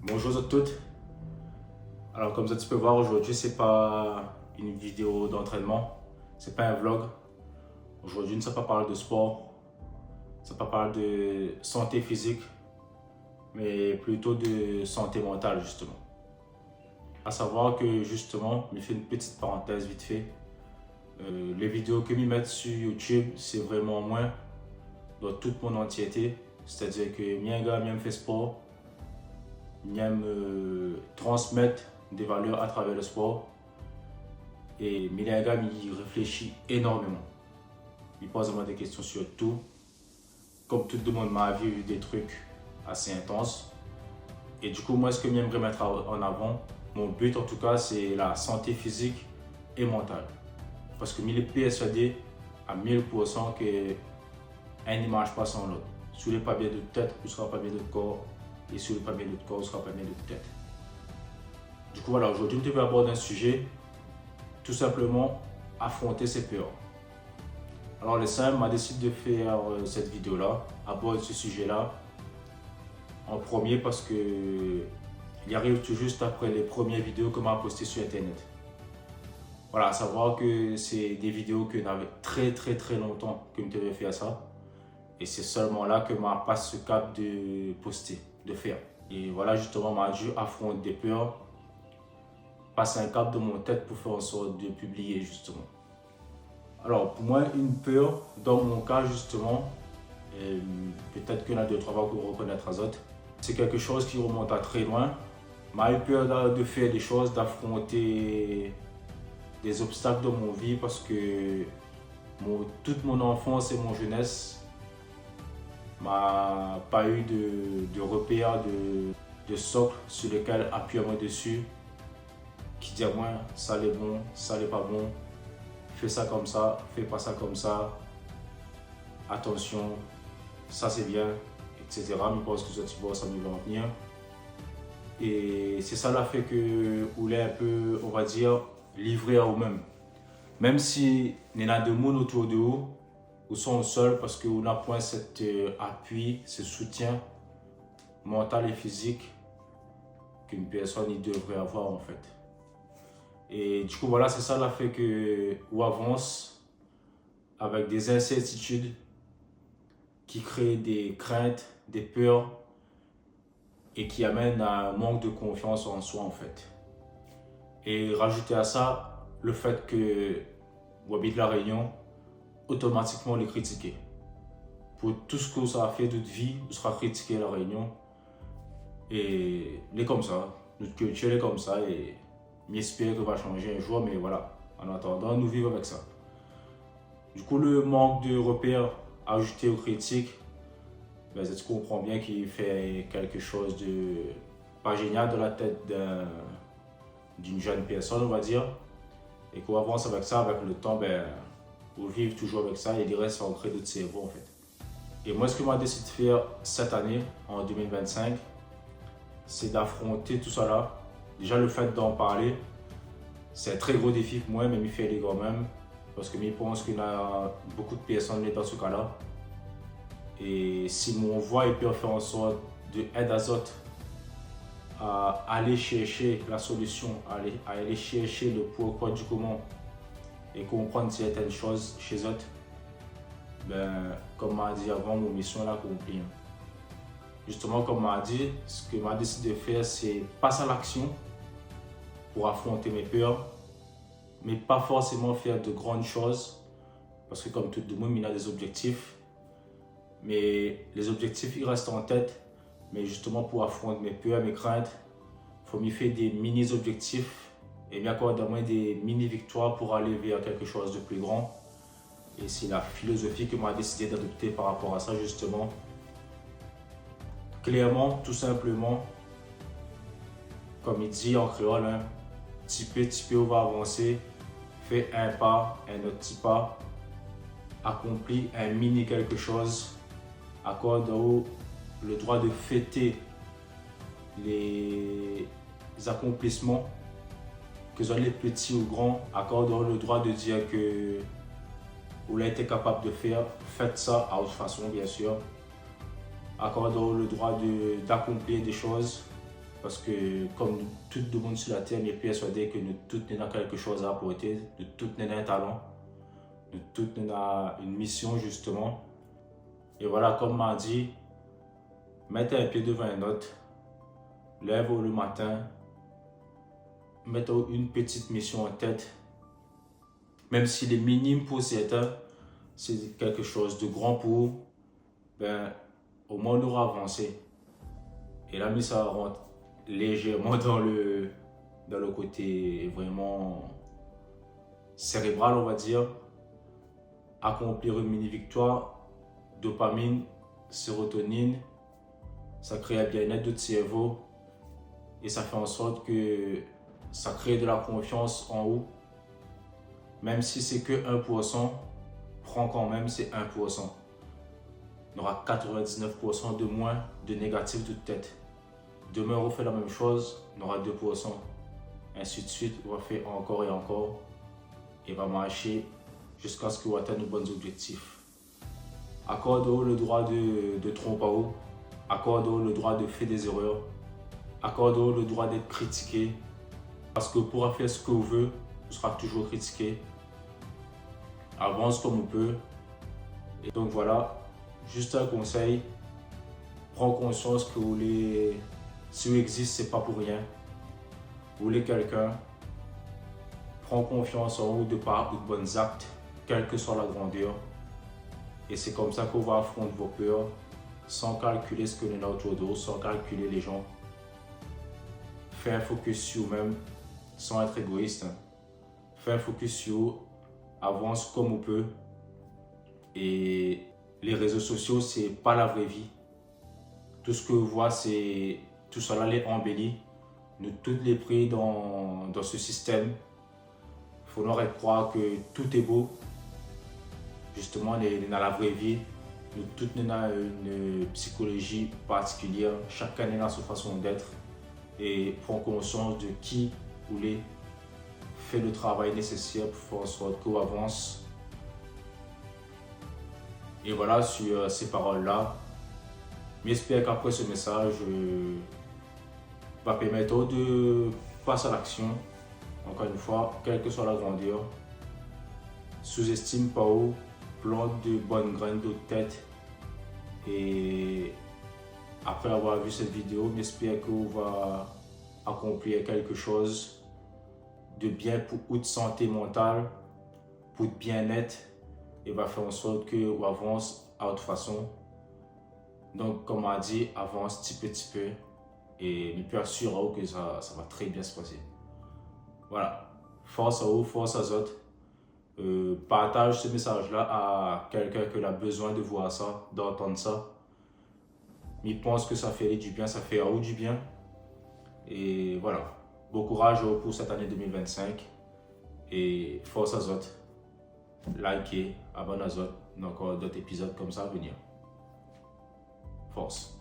Bonjour à toutes. Alors comme ça tu peux voir aujourd'hui c'est pas une vidéo d'entraînement, c'est pas un vlog. Aujourd'hui ne va pas parler de sport, ça va pas parler de santé physique, mais plutôt de santé mentale justement. À savoir que justement, je fais une petite parenthèse vite fait. Les vidéos que je mets sur YouTube, c'est vraiment moins dans toute mon entièreté. C'est-à-dire que je me fais sport, j'aime transmettre des valeurs à travers le sport. Et Milingam, il réfléchit énormément. Il pose vraiment des questions sur tout. Comme tout le monde m'a vu des trucs assez intenses. Et du coup, moi, ce que j'aimerais mettre en avant, mon but en tout cas, c'est la santé physique et mentale. Parce que je suis persuadé à 1000% qu'un ne marche pas sans l'autre. Si vous n'êtes pas bien de tête, vous ne serez pas bien de corps. Et si vous n'êtes pas bien de corps, vous ne serez pas bien de tête. Du coup, voilà, aujourd'hui, je vais aborder un sujet, tout simplement affronter ses peurs. Alors, le Sam m'a décidé de faire cette vidéo-là, aborder ce sujet-là, en premier parce que il arrive tout juste après les premières vidéos que m'a postées sur Internet. Voilà, à savoir que c'est des vidéos que j'avais très longtemps que je devais faire ça. Et c'est seulement là que m'a passé ce cap de poster, de faire. Et voilà, justement, m'a dû affronter des peurs, passer un cap de mon tête pour faire en sorte de publier, justement. Alors, pour moi, une peur, dans mon cas, justement, peut-être qu'il y en a deux, trois fois pour reconnaître à autres, c'est quelque chose qui remonte à très loin. J'ai eu peur de faire des choses, d'affronter des obstacles dans mon vie parce que toute mon enfance et mon jeunesse m'a pas eu de repères, de socle sur lequel appuyer moi dessus, qui dit à moi ça c'est bon, ça n'est pas bon, fais ça comme ça, fais pas ça comme ça, attention, ça c'est bien, etc. Mais parce que tu vois, ça me va en venir. Et c'est ça là fait que vous est un peu, on va dire, livré à vous-même. Même si il y a de monde autour de vous, vous sont seuls parce que vous n'avez point cet appui, ce soutien mental et physique qu'une personne y devrait avoir en fait. Et du coup voilà, c'est ça là fait que vous avance avec des incertitudes qui créent des craintes, des peurs et qui amènent à un manque de confiance en soi en fait. Et rajouter à ça le fait que vous habitez la Réunion, automatiquement les critiquer. Pour tout ce que ça a fait de votre vie, vous serez critiqué à la Réunion. Et il est comme ça, notre culture est comme ça et j'espère que ça va changer un jour, mais voilà, en attendant, nous vivons avec ça. Du coup, le manque de repères ajouté aux critiques, ben, tu comprends bien qu'il fait quelque chose de pas génial dans la tête d'une jeune personne, on va dire. Et qu'on avance avec ça, avec le temps, ben, on vit toujours avec ça et il reste ancré dans notre cerveau en fait. Et moi, ce que j'ai décidé de faire cette année, en 2025, c'est d'affronter tout ça là. Déjà, le fait d'en parler, c'est un très gros défi pour moi, mais il fait les quand même. Parce que je pense qu'il y a beaucoup de personnes dans ce cas-là. Et si mon voix peut faire en sorte d'aider les autres à aller chercher la solution, à aller chercher le pourquoi du comment et comprendre certaines choses chez eux, ben, comme m'a dit avant, mon mission est accomplie. Justement, comme m'a dit, ce que m'a décidé de faire, c'est passer à l'action pour affronter mes peurs, mais pas forcément faire de grandes choses, parce que comme tout le monde, il a des objectifs, mais les objectifs, ils restent en tête, mais justement pour affronter mes peurs, mes craintes, il faut m'y faire des mini-objectifs et m'accorder à moi des mini-victoires pour aller vers quelque chose de plus grand. Et c'est la philosophie que m'a décidé d'adopter par rapport à ça, justement. Clairement, tout simplement, comme il dit en créole, hein, petit peu, on va avancer, fais un pas, un autre petit pas, accomplis un mini quelque chose, accorde-vous le droit de fêter les accomplissements, que ce soit les petits ou grands, accorde-vous le droit de dire que vous l'avez été capable de faire, faites ça à votre façon bien sûr. Accorde-vous le droit d'accomplir des choses parce que comme nous, tout le monde sur la terre, je suis persuadé que nous tous avons quelque chose à apporter, nous tous avons un talent, nous tous avons une mission justement. Et voilà, comme m'a dit, mettez un pied devant un autre, lève-vous le matin, mettez une petite mission en tête, même s'il est minime pour certains, c'est quelque chose de grand pour vous, ben, au moins on aura avancé. Et là, ça rentre légèrement dans le côté vraiment cérébral, on va dire. Accomplir une mini-victoire, dopamine, sérotonine, ça crée un bien-être de cerveau et ça fait en sorte que ça crée de la confiance en vous. Même si c'est que 1%, prends quand même ces 1%. On aura 99% de moins de négatifs de tête. Demain, on refait la même chose, on aura 2%. Ainsi de suite, on va faire encore et encore. Et va marcher jusqu'à ce qu'on atteigne nos bons objectifs. Accorde-vous le droit de tromper, accorde-vous le droit de faire des erreurs, accorde-vous le droit d'être critiqué. Parce que pour faire ce que vous voulez, vous serez toujours critiqué. Avance comme on peut. Et donc voilà, juste un conseil. Prends conscience que si vous existez, ce n'est pas pour rien. Vous voulez quelqu'un, prends confiance en vous de par vos bons actes, quelle que soit la grandeur. Et c'est comme ça qu'on va affronter vos peurs, sans calculer ce que nous avons autour de vous, sans calculer les gens. Fais un focus sur vous-même, sans être égoïste. Fais un focus sur vous, avance comme on peut. Et les réseaux sociaux, c'est pas la vraie vie. Tout ce que vous voyez, c'est tout cela les embellit. Nous tous les pris dans ce système. Il faut nous croire que tout est beau. Justement, dans la vraie vie, nous tous avons une psychologie particulière. Chacun a sa façon d'être. Et prendre conscience de qui vous voulez, faire le travail nécessaire pour faire en sorte qu'on avance. Et voilà, sur ces paroles-là, j'espère qu'après ce message va permettre de passer à l'action. Encore une fois, quelle que soit la grandeur, sous-estime pas où, plante de bonnes graines de tête. Et après avoir vu cette vidéo, j'espère qu'on va accomplir quelque chose de bien pour votre santé mentale, pour votre bien-être, et va faire en sorte que vous avancez à votre façon. Donc, comme on a dit, avance petit peu et je peux assurer que ça va très bien se passer. Voilà, force à vous, force à autres. Partage ce message-là à quelqu'un qui a besoin de voir ça, d'entendre ça. Je pense que ça fait du bien, ça fait à vous du bien. Et voilà, bon courage pour cette année 2025 et force à autres. Likez, abonnez-vous, encore d'autres épisodes comme ça à venir. Force.